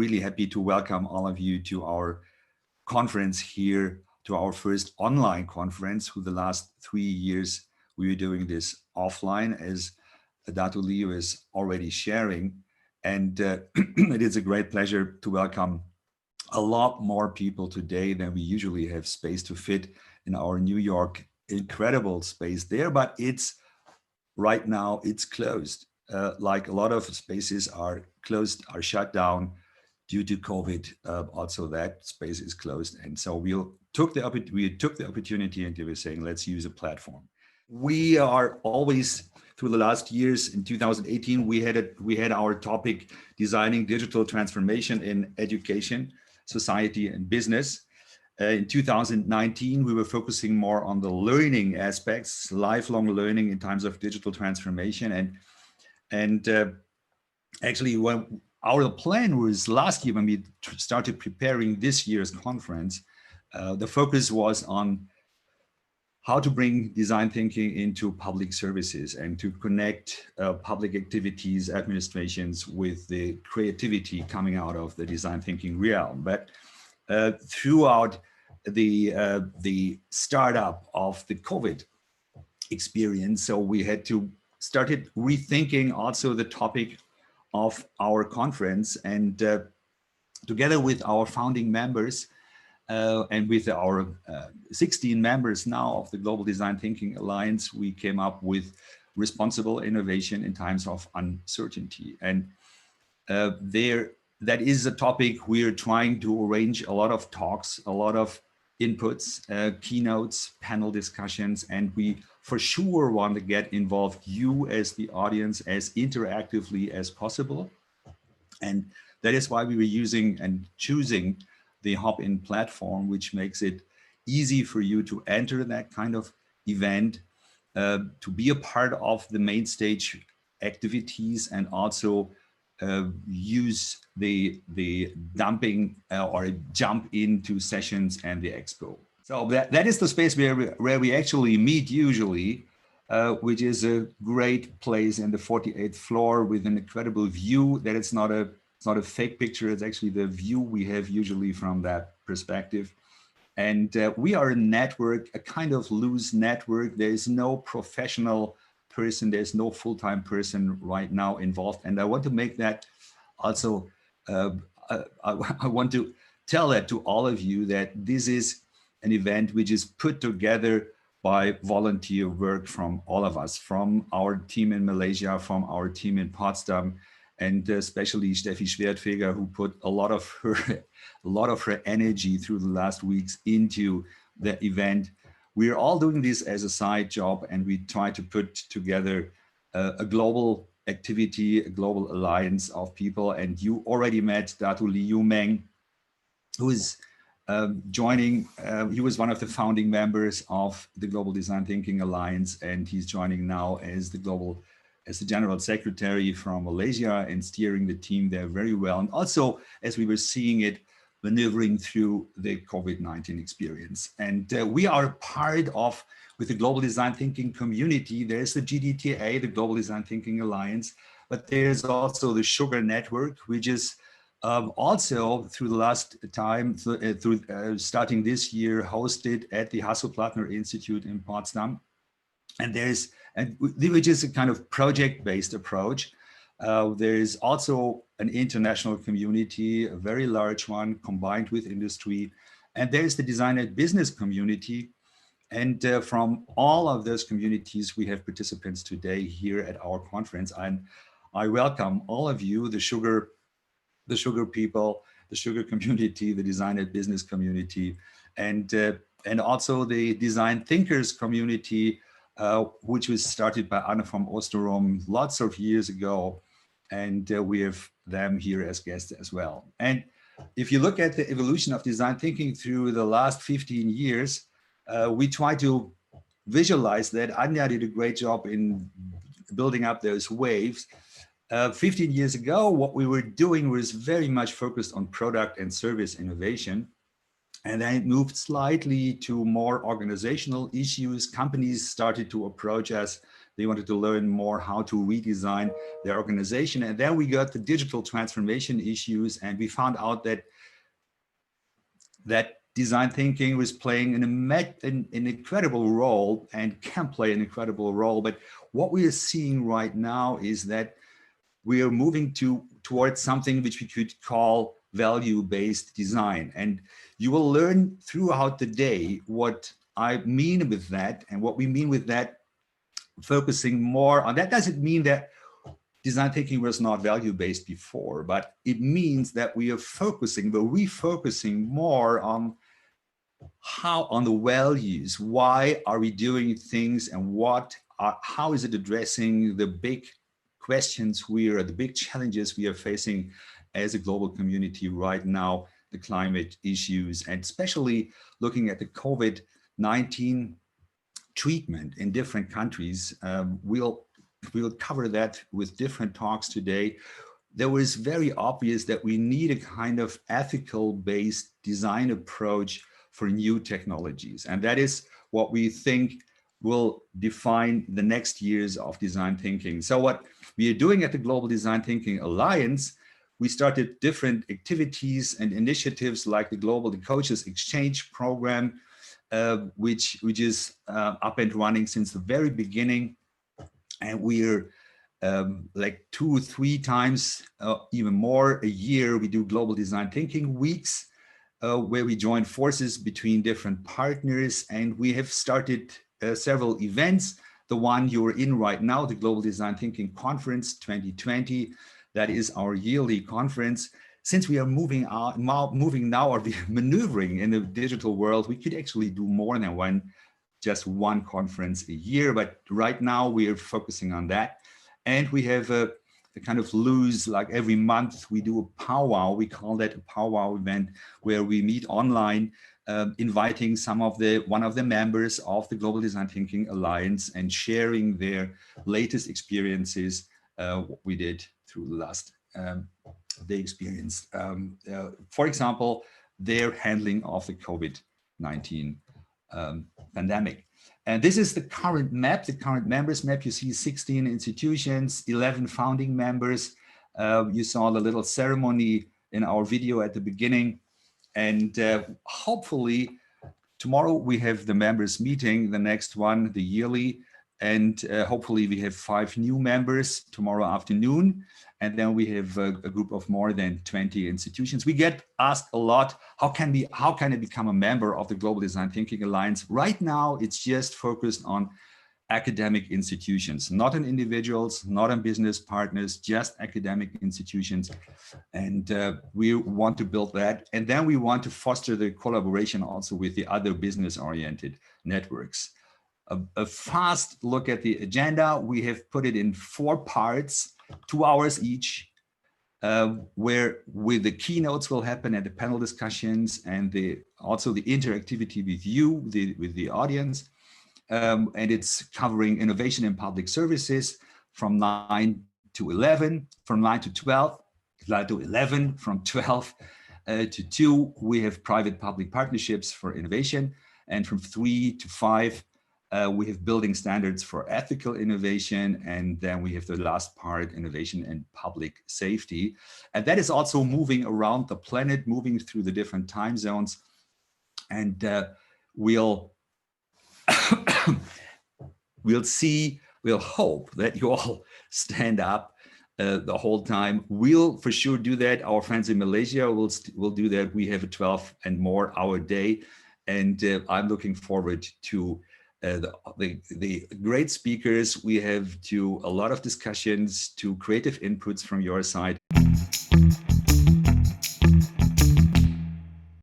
really happy to welcome all of you to our conference here, to our first online conference. For the last 3 years, we were doing this offline, as Datu Leo is already sharing. And it is a great pleasure to welcome a lot more people today than we usually have space to fit in our New York incredible space there, but it's right now it's closed. Like a lot of spaces are closed, are shut down due to COVID. Also, that space is closed, and so we took the opportunity, and we were saying, let's use a platform. We are always through the last years. In 2018, we had our topic designing digital transformation in education, society, and business. In 2019, we were focusing more on the learning aspects, lifelong learning in times of digital transformation. And actually, when our plan was last year, when we started preparing this year's conference, the focus was on how to bring design thinking into public services and to connect public activities, administrations with the creativity coming out of the design thinking realm. But throughout the startup of the COVID experience, so we had to started rethinking also the topic of our conference, and together with our founding members and with our 16 members now of the Global Design Thinking Alliance, we came up with responsible innovation in times of uncertainty. And that is a topic we're trying to arrange a lot of talks, a lot of inputs, keynotes, panel discussions, and we for sure want to get involved you as the audience as interactively as possible. And that is why we were using and choosing the Hop-In platform, which makes it easy for you to enter that kind of event, to be a part of the main stage activities, and also use the dumping or jump into sessions and the expo. So that is the space where we actually meet usually, which is a great place in the 48th floor with an incredible view. That it's not a fake picture. It's actually the view we have usually from that perspective. And we are a network, a kind of loose network. There is no professional person, there's no full-time person right now involved. And I want to make that also, I want to tell that to all of you, that this is an event which is put together by volunteer work from all of us, from our team in Malaysia, from our team in Potsdam, and especially Steffi Schwertfeger, who put a lot of her energy through the last weeks into the event. We are all doing this as a side job, and we try to put together a global activity, a global alliance of people. And you already met Datu Liu Meng, who is joining. He was one of the founding members of the Global Design Thinking Alliance, and he's joining now as the General Secretary from Malaysia and steering the team there very well. And also, as we were seeing it, maneuvering through the COVID-19 experience. And we are part of, with the Global Design Thinking community, there's the GDTA, the Global Design Thinking Alliance, but there's also the Sugar Network, which is also through the last time, starting this year, hosted at the Hasso-Plattner Institute in Potsdam. And which is a kind of project-based approach. There is also an international community, a very large one, combined with industry. And there's the design and business community. And from all of those communities, we have participants today here at our conference. And I welcome all of you, the sugar people, the sugar community, the design and business community, and also the design thinkers community, which was started by Anne from Osterom lots of years ago. And we have them here as guests as well. And if you look at the evolution of design thinking through the last 15 years, we try to visualize that. Anya did a great job in building up those waves. 15 years ago, what we were doing was very much focused on product and service innovation. And then it moved slightly to more organizational issues. Companies started to approach us. They wanted to learn more how to redesign their organization. And then we got the digital transformation issues, and we found out that design thinking was playing an incredible role and can play an incredible role. But what we are seeing right now is that we are moving towards something which we could call value-based design. And you will learn throughout the day what I mean with that, and what we mean with that, focusing more on that. Doesn't mean that design thinking was not value-based before, but it means that we're refocusing more on the values. Why are we doing things, and how is it addressing the big questions the big challenges we are facing as a global community right now, the climate issues, and especially looking at the COVID-19 treatment in different countries. We'll cover that with different talks today. There was very obvious that we need a kind of ethical based design approach for new technologies. And that is what we think will define the next years of design thinking. So what we are doing at the Global Design Thinking Alliance, we started different activities and initiatives like the Global Coaches Exchange Program, which is up and running since the very beginning. And we're like 2 or 3 times, even more a year, we do Global Design Thinking Weeks, where we join forces between different partners. And we have started several events. The one you're in right now, the Global Design Thinking Conference 2020, that is our yearly conference. Since we are moving now, or we are maneuvering in the digital world, we could actually do more than just one conference a year. But right now we are focusing on that. And we have a kind of loose, like every month we do a powwow. We call that a powwow event, where we meet online, inviting one of the members of the Global Design Thinking Alliance and sharing their latest experiences, what we did through the last they experienced. For example, their handling of the COVID-19 pandemic. And this is the current map, the current members map. You see 16 institutions, 11 founding members. You saw the little ceremony in our video at the beginning. And hopefully tomorrow we have the members meeting, the next one, the yearly. And hopefully we have 5 new members tomorrow afternoon. And then we have a group of more than 20 institutions. We get asked a lot, how can I become a member of the Global Design Thinking Alliance? Right now, it's just focused on academic institutions, not on individuals, not on business partners, just academic institutions. And we want to build that. And then we want to foster the collaboration also with the other business-oriented networks. A fast look at the agenda. We have put it in 4 parts, 2 hours each, where with the keynotes will happen and the panel discussions, and also the interactivity with you, with the audience. And it's covering innovation in public services from 9 to 11, from 9 to 12, 9 to 11, from 12 to 2, we have private-public partnerships for innovation, and from 3 to 5, we have building standards for ethical innovation, and then we have the last part, innovation and public safety. And that is also moving around the planet, moving through the different time zones. And we'll hope that you all stand up the whole time. We'll for sure do that. Our friends in Malaysia will do that. We have a 12 and more hour day. And I'm looking forward to the great speakers we have, to a lot of discussions, to creative inputs from your side.